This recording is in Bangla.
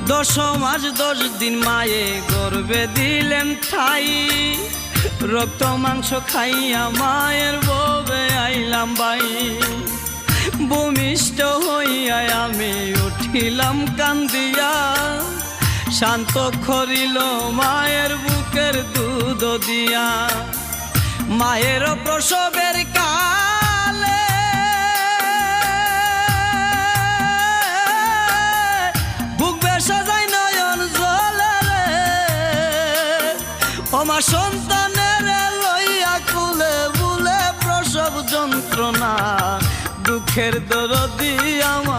10 মাস 10 দিন মায়ে গর্ভে দিলেন ঠাই, রক্ত মাংস খাইয়া মায়ের ববে আইলাম বাই। ভূমিষ্ঠ হইয়া আমি উঠিলাম কান্দিয়া, শান্ত করিল মায়ের বুকের দুধ দিয়া। মায়ের প্রসবের কালে বুক বেশা যায় নয়ন জলে রে, আমার সন্তানের লইয়া কুলে বুলে প্রসব যন্ত্রণা, দুঃখের দরদি আমার